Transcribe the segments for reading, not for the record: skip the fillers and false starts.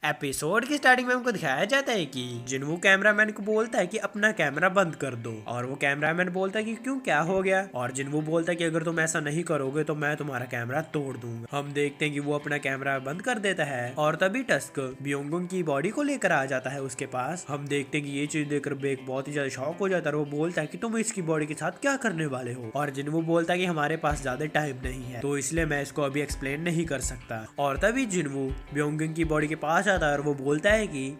Episode की starting में हमको दिखाया जाता है कि जिन्वू कैमरामैन को बोलता है कि अपना कैमरा बंद कर दो, और वो कैमरामैन बोलता है कि क्यों, क्या हो गया। और जिन्वू बोलता है कि अगर तुम ऐसा नहीं करोगे तो मैं तुम्हारा कैमरा तोड़ दूंगा। हम देखते हैं कि वो अपना कैमरा बंद कर देता है और तभी टस्क ब्योंगुंग की बॉडी को लेकर आ जाता है उसके पास। हम देखते हैं कि ये चीज देखकर बेक बहुत ही ज्यादा शॉक हो जाता है और वो बोलता है कि तुम इसकी बॉडी के साथ क्या करने वाले हो। और जिन्वू बोलता है कि हमारे पास ज्यादा टाइम नहीं है तो इसलिए मैं इसको अभी एक्सप्लेन नहीं कर सकता। और तभी जिन्वू ब्योंगुंग की बॉडी के पास आता है और वो बोलता है कि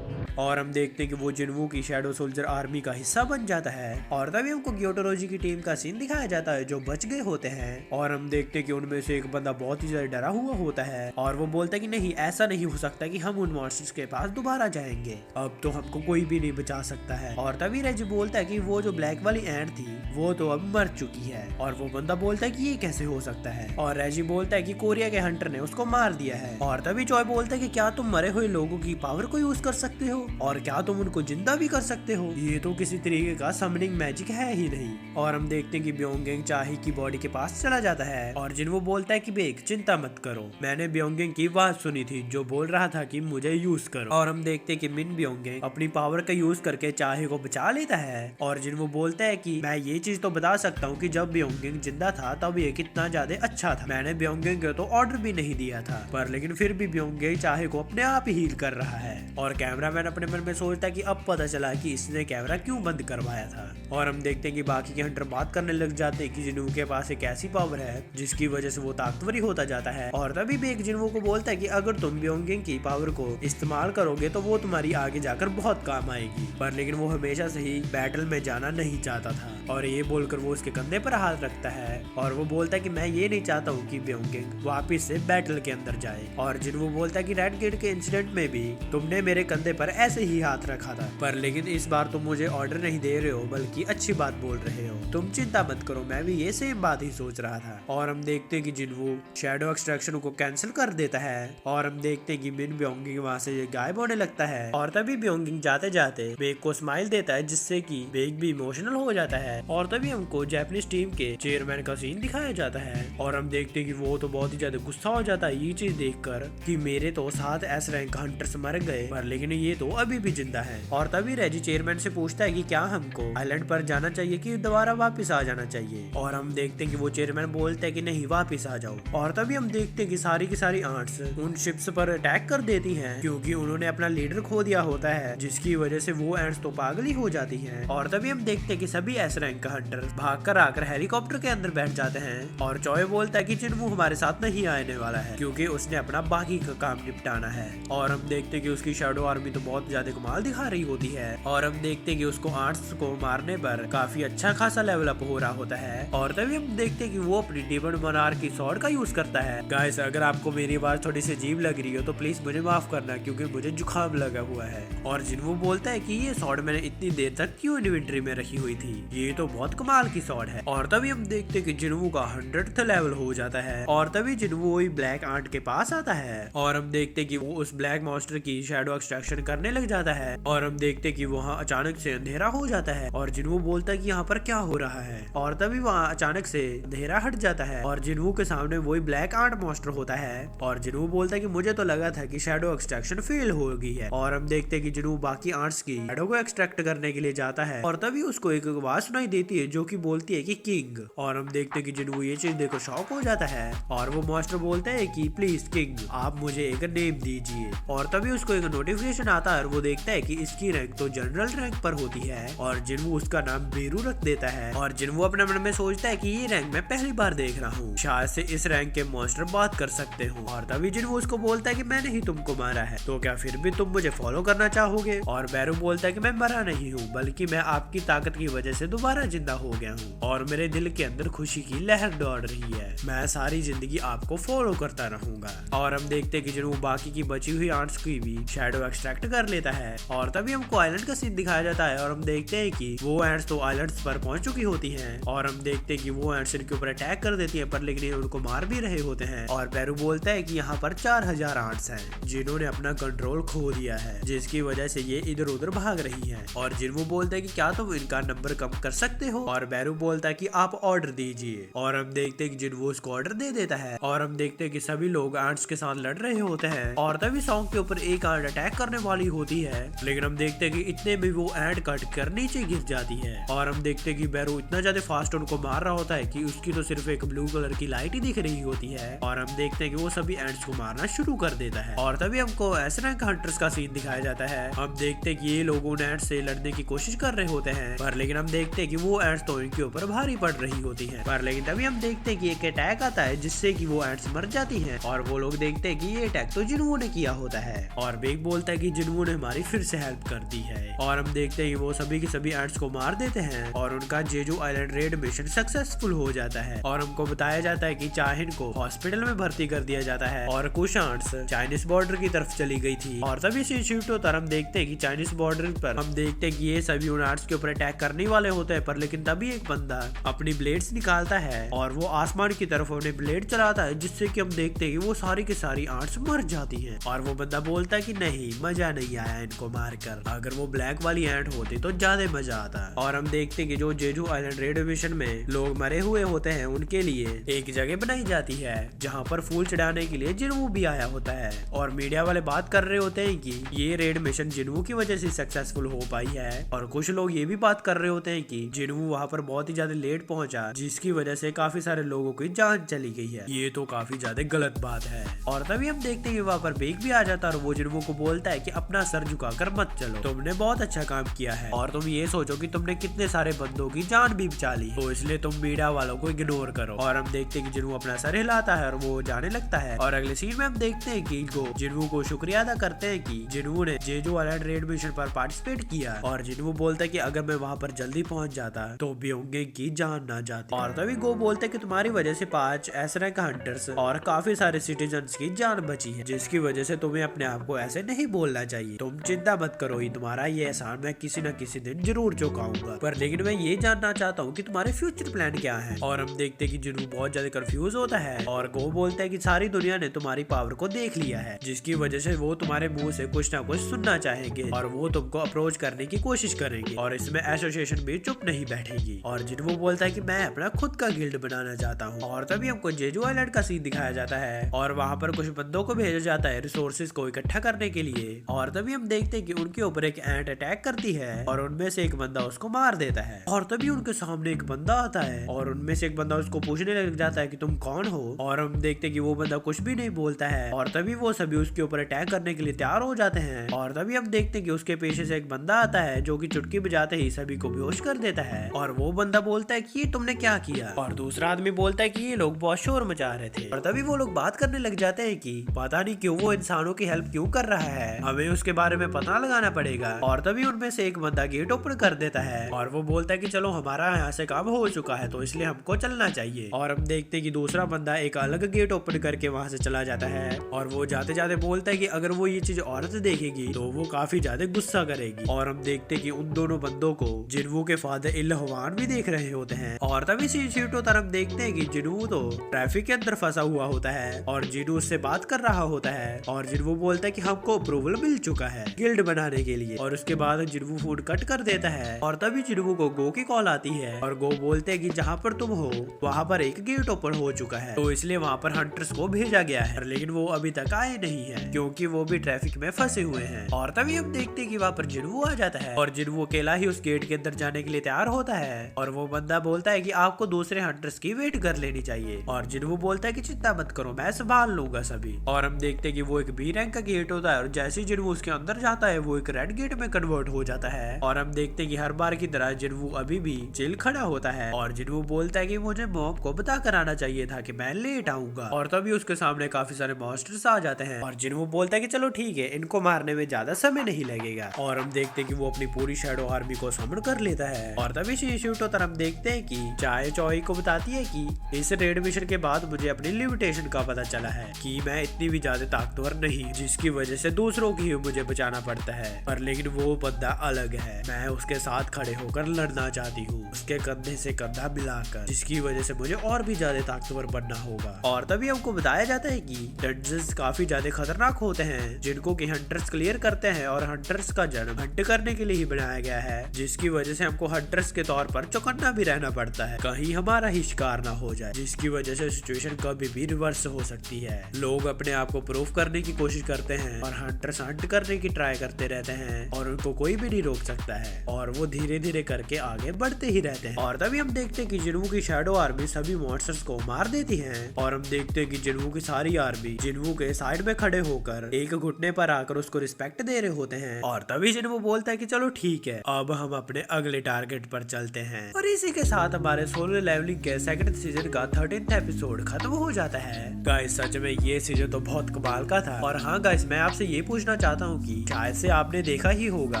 और हम देखते हैं कि वो जिन्वू की शैडो सोल्जर आर्मी का हिस्सा बन जाता है। और तभी हमको ग्योटोरोजी की टीम का सीन दिखाया जाता है जो बच गए होते हैं। और हम देखते हैं कि उनमें से एक बंदा बहुत ही ज्यादा डरा हुआ होता है और वो बोलता है कि नहीं, ऐसा नहीं हो सकता कि हम उन मॉन्स्टर्स के पास दोबारा जाएंगे, अब तो हमको कोई भी नहीं बचा सकता है। और तभी रेजी बोलता है कि वो जो ब्लैक वाली एंट थी वो तो अब मर चुकी है। और वो बंदा बोलता है कि ये कैसे हो सकता है। और रेजी बोलता है कि कोरिया के हंटर ने उसको मार दिया है। और तभी चॉय बोलता है कि क्या तुम मरे हुए लोगों की पावर को यूज कर सकते हो, और क्या तुम उनको जिंदा भी कर सकते हो? ये तो किसी तरीके का समनिंग मैजिक है ही नहीं। और हम देखते हैं कि ब्योंगेंग चाही की बॉडी के पास चला जाता है और जिन्वू बोलता है कि बेक चिंता मत करो, मैंने ब्योंगेंग की बात सुनी थी जो बोल रहा था कि मुझे यूज करो। और हम देखते हैं कि मिन ब्योंगेंग अपनी पावर का यूज करके चाही को बचा लेता है। और जिन्वू बोलता है कि मैं ये चीज तो बता सकता हूँ कि जब ब्योंगेंग जिंदा था तब ये कितना ज्यादा अच्छा था, मैंने ब्योंगेंग को तो ऑर्डर भी नहीं दिया था, पर लेकिन फिर भी ब्योंगेंग चाही को अपने आप ही हील कर रहा है। और कैमरामैन अपने मन में सोचता है कि अब पता चला कि इसने कैमरा क्यों बंद करवाया था। और हम देखते हैं कि बाकी के हंटर बात करने लग जाते हैं कि जिन्वू के पास एक ऐसी पावर है जिसकी वजह से वो ताकतवर होता जाता है। और तभी बेक जिन्वू को बोलता है कि अगर तुम ब्योंगेंग की पावर को इस्तेमाल करोगे तो वो तुम्हारी आगे जाकर बहुत काम आएगी, पर लेकिन वो हमेशा से ही बैटल में जाना नहीं चाहता था। और ये बोलकर वो उसके कंधे पर हाथ रखता है और वो बोलता है कि मैं ये नहीं चाहता हूँ कि ब्योंगेंग वापिस से बैटल के अंदर जाए। और जिन्वू बोलता है कि रेड गेट के इंसिडेंट में भी तुमने मेरे कंधे पर ऐसे ही हाथ रखा था, पर लेकिन इस बार तुम मुझे ऑर्डर नहीं दे रहे हो बल्कि अच्छी बात बोल रहे हो, तुम चिंता मत करो, मैं भी ये सेम बात ही सोच रहा था। और हम देखते हैं कि जिन्वू शैडो एक्सट्रैक्शन को कैंसिल कर देता है और हम देखते हैं कि मिन ब्योंगिंग वहाँ से गायब होने लगता है। और तभी ब्योंगिंग जाते जाते बेक को स्माइल देता है जिससे कि बेक भी इमोशनल हो जाता है। और तभी हमको जापानीज टीम के चेयरमैन का सीन दिखाया जाता है और हम देखते हैं कि वो तो बहुत ही ज्यादा गुस्सा हो जाता है ये चीज देखकर कि मेरे तो 7 एस रैंक हंटर्स मर गए, पर लेकिन ये तो अभी भी जिंदा है। और तभी रेजी चेयरमैन से पूछता है कि क्या हमको आइलैंड पर जाना चाहिए कि दोबारा वापस आ जाना चाहिए। और हम देखते हैं कि वो चेयरमैन बोलता है कि नहीं, वापस आ जाओ। और तभी हम देखते हैं कि सारी की सारी आंट्स उन शिप्स पर अटैक कर देती हैं क्योंकि उन्होंने अपना लीडर खो दिया होता है, जिसकी वजह से वो एंट्स तो पागल ही हो जाती हैं। और तभी हम देखते हैं कि सभी एस रैंक का हंटर भाग कर आकर हेलीकॉप्टर के अंदर बैठ जाते हैं। और चॉय बोलता है कि जिन्वू हमारे साथ नहीं आने वाला है क्योंकि उसने अपना बाकी का काम निपटाना है। और हम देखते हैं कि उसकी शैडो आर्मी तो बहुत ज्यादा कमाल दिखा रही होती है। और हम देखते हैं कि उसको आर्ट्स को मारने पर काफी अच्छा खासा लेवल अप हो रहा होता है। और तभी हम देखते हैं कि वो अपनी डेमन मोनार्क की स्वॉर्ड का यूज करता है। गाइस, अगर आपको मेरी आवाज थोड़ी सी अजीब लग रही हो तो प्लीज मुझे माफ करना क्योंकि मुझे जुकाम लगा हुआ है। और जिन्वू बोलता है कि ये स्वॉर्ड मैंने इतनी देर तक क्यों इन्वेंटरी में रखी हुई थी, ये तो बहुत कमाल की स्वॉर्ड है। और तभी हम देखते हैं कि जिन्वू का 100th लेवल हो जाता है। और तभी जिन्वू वही ब्लैक आंट के पास आता है और हम देखते हैं कि वो उस ब्लैक मॉन्स्टर की शैडो एक्सट्रैक्शन करने लग जाता है। और हम देखते हैं कि वहाँ अचानक से अंधेरा हो जाता है और जिन्वू बोलता है कि यहाँ पर क्या हो रहा है। और तभी वहाँ अचानक से अंधेरा हट जाता है और जिन्वू के सामने वही ब्लैक आर्ट मॉन्स्टर होता है। और जिन्वू बोलता है कि मुझे तो लगा था कि शैडो एक्सट्रैक्शन फेल हो गई है। और हम देखते हैं कि जिन्वू बाकी आर्ट्स की शैडो को एक्सट्रैक्ट करने के लिए जाता है और तभी उसको एक आवाज सुनाई देती है जो कि बोलती है कि किंग। और हम देखते हैं कि जिन्वू ये चीज देखकर शॉक हो जाता है और वो मॉन्स्टर बोलता है कि प्लीज किंग, आप मुझे एक नेम दीजिए। और तभी उसको एक नोटिफिकेशन आता है और वो देखता है कि इसकी रैंक तो जनरल रैंक पर होती है। और जिन्वू उसका नाम बेरू रख देता है। और जिन्वू अपने मन में सोचता है कि ये रैंक मैं पहली बार देख रहा हूँ, शायद से इस रैंक के मॉन्स्टर बात कर सकते हो। और तभी जिन्वू उसको बोलता है कि मैंने ही तुमको मारा है, तो क्या फिर भी तुम मुझे फॉलो करना चाहोगे? और बेरू बोलता है कि मैं मरा नहीं हूँ बल्कि मैं आपकी ताकत की वजह से दोबारा जिंदा हो गया हूँ और मेरे दिल के अंदर खुशी की लहर दौड़ रही है, मैं सारी जिंदगी आपको फॉलो करता रहूंगा। और हम देखते हैं कि जिन्वू बाकी की बची हुई आंट्स की भी शैडो एक्सट्रैक्ट कर लेता है। और तभी हमको आइलैंड का सीन दिखाया जाता है और हम देखते हैं कि वो एंड्स तो आइलैंड पर पहुंच चुकी होती हैं और हम देखते हैं कि वो एंड्स इनके ऊपर अटैक कर देती है, पर लेकिन ये उनको मार भी रहे होते हैं। और पेरू बोलता है कि यहाँ पर 4000 एंड्स हैं जिन्होंने अपना कंट्रोल खो दिया है, जिसकी वजह से ये इधर उधर भाग रही हैं। और जिन्वो बोलता है कि क्या तुम इनका नंबर कम कर सकते हो, और पेरू बोलता है कि आप ऑर्डर दीजिए। और हम देखते हैं कि जिन्वो उसको ऑर्डर दे देता है और हम देखते हैं कि सभी लोग एंड्स के साथ लड़ रहे होते हैं। और तभी सॉन्ग के ऊपर एक एंड अटैक करने वाली होती है, लेकिन हम देखते हैं कि इतने में वो एंड कट कर नीचे गिर जाती है। और हम देखते हैं कि बैरू इतना ज्यादा फास्ट उनको मार रहा होता है कि उसकी तो सिर्फ एक ब्लू कलर की लाइट ही दिख रही होती है। और हम देखते हैं कि वो सभी एंड्स को मारना शुरू कर देता है। और तभी हमको ऐसे रैंक हंटर्स का सीन दिखाया जाता है। हम देखते हैं कि ये लोग उन एंड्स से लड़ने की कोशिश कर रहे होते हैं, पर लेकिन हम देखते हैं कि वो एंड्स तो इनके ऊपर भारी पड़ रही होती है। पर लेकिन तभी हम देखते हैं कि एक अटैक आता है जिससे कि वो एंड्स मर जाती हैं। और वो लोग देखते हैं कि ये अटैक तो जिन्वो ने किया होता है। और बिग बोलता है कि जिन्वो ने हमारी फिर से हेल्प कर दी है। और हम देखते हैं कि वो सभी के सभी एंड्स को मार देते हैं और उनका Jeju island raid mission successful हो जाता है। और हमको बताया जाता है कि चाहिन को हॉस्पिटल में भर्ती कर दिया जाता है और कुछ एंड्स चाइनीज बॉर्डर की तरफ चली गई थी। और तभी से शिफ्ट होता हम देखते हैं कि चाइनीज बॉर्डर पर हम देखते हैं कि ये सभी उन एंड्स के ऊपर अटैक करने वाले होते हैं, पर लेकिन तभी एक बंदा अपनी ब्लेड्स निकालता है और वो आसमान की तरफ अपने ब्लेड चलाता है, जिससे कि हम देखते हैं कि वो सारी की सारी एंड्स मर जाती हैं। और वो बंदा बोलता है कि नहीं, मजा नहीं आया इनको मारकर, अगर वो ब्लैक वाली एंड होती तो ज्यादा मजा आता। और हम देखते हैं कि जो जेजू आइलैंड रेड मिशन में लोग मरे हुए होते हैं उनके लिए एक जगह बनाई जाती है जहाँ पर फूल चढ़ाने के लिए जिन्वो भी आया होता है। और मीडिया वाले बात कर रहे होते हैं कि ये रेड मिशन जिन्वो की वजह से सक्सेसफुल हो पाई है। और कुछ लोग ये भी बात कर रहे होते हैं कि जिन्वो वहाँ पर बहुत ही ज्यादा लेट पहुंचा, जिसकी वजह से काफी सारे लोगों की जान चली गई है। ये तो काफी ज्यादा गलत बात है। और तभी हम देखते हैं कि वहाँ पर बेग भी आ जाता है और वो जिन्वो को बोलता है कि अपना सर झुकाकर मत चलो, तुमने बहुत अच्छा काम किया है और तुम ये सोचो कि तुमने कितने सारे बंदों की जान भी बचा ली, तो इसलिए तुम मीडिया वालों को इग्नोर करो। और हम देखते हैं कि जिन्वो अपना सर हिलाता है और वो जाने लगता है। और अगले सीन में हम देखते हैं कि जिन्वो को शुक्रिया अदा करते हैं कि जिन्वो ने जेजू आइलैंड रेड मिशन पर पार्टिसिपेट किया। और जिन्वो बोलता है कि अगर मैं वहाँ पर जल्दी पहुंच जाता तो ब्योंगे की जान ना जाती। और तभी गो बोलते हैं कि तुम्हारी वजह से 5 एस रैंक हंटर्स और काफी सारे सिटीजन्स की जान बची है, जिसकी वजह से तुम्हें अपने आप को ऐसे नहीं बोलना चाहिए। तुम चिंता मत करो, ही तुम्हारा ये एहसान मैं किसी न किसी दिन जरूर चुकाऊंगा, पर लेकिन मैं ये जानना चाहता हूँ कि तुम्हारे फ्यूचर प्लान क्या है। और हम देखते हैं कि जिन्वो बहुत ज्यादा कंफ्यूज होता है और गो बोलता है कि सारी दुनिया ने तुम्हारी पावर को देख लिया है, जिसकी वजह से वो तुम्हारे मुंह से कुछ ना कुछ सुनना चाहेंगे और वो तुमको अप्रोच करने की कोशिश करेंगे और इसमें एसोसिएशन भी चुप नहीं बैठेगी। और जिन्वो बोलता है कि मैं अपना खुद का गिल्ड बनाना चाहता हूँ। और तभी हमको जेजू आइलैंड का सीन दिखाया जाता है और वहाँ पर कुछ बंदों को भेजा जाता है रिसोर्सेज को इकट्ठा करने के लिए। और तभी हम देखते हैं कि उनके ऊपर एक एंट अटैक करती है और उनमें से एक बंदा उसको मार देता है। और तभी उनके सामने एक बंदा आता है और उनमें से एक बंदा उसको पूछने लग जाता है कि तुम कौन हो। और हम देखते हैं कि वो बंदा कुछ भी नहीं बोलता है और तभी वो सभी उसके ऊपर अटैक करने के लिए तैयार हो जाते हैं। और तभी हम देखते हैं कि उसके पीछे से एक बंदा आता है जो कि चुटकी बजाते ही सभी को बेहोश कर देता है। और वो बंदा बोलता है कि ये तुमने क्या किया, और दूसरा आदमी बोलता है कि ये लोग बहुत शोर मचा रहे थे। और तभी वो लोग बात करने लग जाते हैं कि पता नहीं क्यों वो इंसानों की हेल्प क्यों कर रहा है, हमें उसके बारे में पता लगाना पड़ेगा। और तभी उनमें से एक बंदा गेट ओपन कर देता है और वो बोलता है कि चलो हमारा यहाँ से काम हो चुका है तो इसलिए हमको चलना चाहिए। और हम देखते हैं कि दूसरा बंदा एक अलग गेट ओपन करके वहाँ से चला जाता है और वो जाते जाते बोलता है कि अगर वो ये चीज औरत देखेगी तो वो काफी ज्यादा गुस्सा करेगी। और हम देखते हैं कि उन दोनों बंदों को जिन्वो के फादर इल्हवान भी देख रहे होते हैं। और तभी सीटो तरफ देखते हैं कि जिन्वो तो ट्रैफिक के अंदर फंसा हुआ होता है और जिन्वो उससे बात कर रहा होता है और जिन्वो बोलता है कि हमको अप्रूवल मिल चुका है गिल्ड बनाने के लिए। और उसके बाद जिन्वो फोन कट कर देता है और तभी जिन्वो को गो की कॉल आती है और गो बोलते हैं कि जहाँ पर तुम हो वहाँ पर एक गेट ओपन हो चुका है, तो इसलिए वहाँ पर हंटर्स को भेजा गया है, लेकिन वो अभी तक आए नहीं है क्योंकि वो भी ट्रैफिक में फंसे हुए हैं। और तभी हम देखते हैं कि वहाँ पर जिन्वो आ जाता है और जिन्वो अकेला ही उस गेट के अंदर जाने के लिए तैयार होता है। और वो बंदा बोलता है कि आपको दूसरे हंटर्स की वेट कर लेनी चाहिए। और जिन्वो बोलता है कि चिंता मत करो, मैं संभाल लूंगा सभी। और हम देखते हैं कि वो एक बी रैंक का गेट होता है और जैसे ही जिन्वो उसके अंदर जाता है वो एक रेड गेट में कन्वर्ट हो जाता है। और हम देखते हैं कि हर बार की तरह जिन्वो अभी भी चिल खड़ा होता है और जिन्वो बोलता है कि मुझे मॉम को बता कर आना चाहिए था कि मैं लेट आऊंगा। और तभी उसके सामने काफी सारे मॉन्स्टर्स आ जाते हैं और जिन्वो बोलता है कि चलो ठीक है, इनको मारने में ज्यादा समय नहीं लगेगा। और हम देखते हैं कि वो अपनी पूरी शैडो आर्मी को समन कर लेता है। और तभी शीशूटो तरफ देखते हैं कि चाय चौई को बताती है कि इस रेड मिशन के बाद मुझे अपनी लिमिटेशन का पता चला है कि मैं इतनी भी ज्यादा ताकतवर नहीं, जिसकी वजह से दूसरों की ही मुझे मुझे बचाना पड़ता है, पर लेकिन वो बंदा अलग है। मैं उसके साथ खड़े होकर लड़ना चाहती हूँ, उसके कंधे से कंधा मिलाकर, जिसकी वजह से मुझे और भी ज्यादा ताकतवर बनना होगा। और तभी हमको बताया जाता है कि डंजन्स काफी ज्यादा खतरनाक होते हैं, जिनको कि हंटर्स क्लियर करते हैं, और हंटर्स का जन्म हंट करने के लिए ही बनाया गया है, जिसकी वजह से हमको हंटर्स के तौर पर चौकन्ना भी रहना पड़ता है, कहीं हमारा ही शिकार ना हो जाए, जिसकी वजह से सिचुएशन कभी भी रिवर्स हो सकती है। लोग अपने आप को प्रूफ करने की कोशिश करते हैं और हंटर्स हंट करने की ट्राई करते रहते हैं, और उनको कोई भी नहीं रोक सकता है, और वो धीरे धीरे करके आगे बढ़ते ही रहते हैं। और तभी हम देखते हैं कि जिन्वू की शैडो आर्मी सभी मॉन्स्टर्स को मार देती है, और हम देखते हैं कि जिन्वू की सारी आर्मी जिन्वू के साइड में खड़े होकर एक घुटने पर आकर उसको रिस्पेक्ट दे रहे होते हैं। और तभी जिन्वू बोलता है कि चलो ठीक है, अब हम अपने अगले टारगेट पर चलते हैं। और इसी के साथ हमारे सोलो लेवलिंग के सेकंड सीजन का 13th एपिसोड खत्म हो जाता है। गाइस सच में ये सीजन तो बहुत कमाल का था। और हाँ गाइस, मैं आपसे ये पूछना चाहता हूँ कि शायद से आपने देखा ही होगा,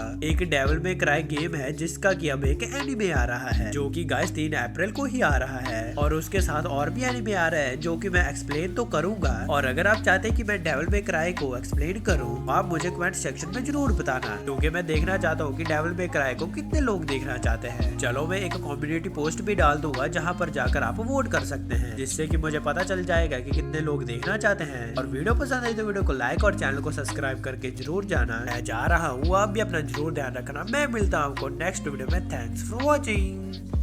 एक डेविल मे क्राई गेम है जिसका कि अब एक एनिमे आ रहा है, जो कि गाइस 3 अप्रैल को ही आ रहा है, और उसके साथ और भी एनिमे आ रहा है जो कि मैं एक्सप्लेन तो करूंगा। और अगर आप चाहते हैं कि मैं डेविल मे क्राई को एक्सप्लेन करूं, आप मुझे कमेंट सेक्शन में जरूर बताना, क्योंकि मैं देखना चाहता हूँ कि डेविल मे क्राई को कितने लोग देखना चाहते हैं। चलो मैं एक कम्युनिटी पोस्ट भी डाल दूंगा जहाँ पर जाकर आप वोट कर सकते हैं, जिससे कि मुझे पता चल जाएगा कि कितने लोग देखना चाहते हैं। और वीडियो पसंद आई तो वीडियो को लाइक और चैनल को सब्सक्राइब करके जरूर जाना। मैं जा रहा हूँ, आप भी अपना जरूर ध्यान रखना। मैं मिलता हूँ आपको नेक्स्ट वीडियो में। Thanks for watching.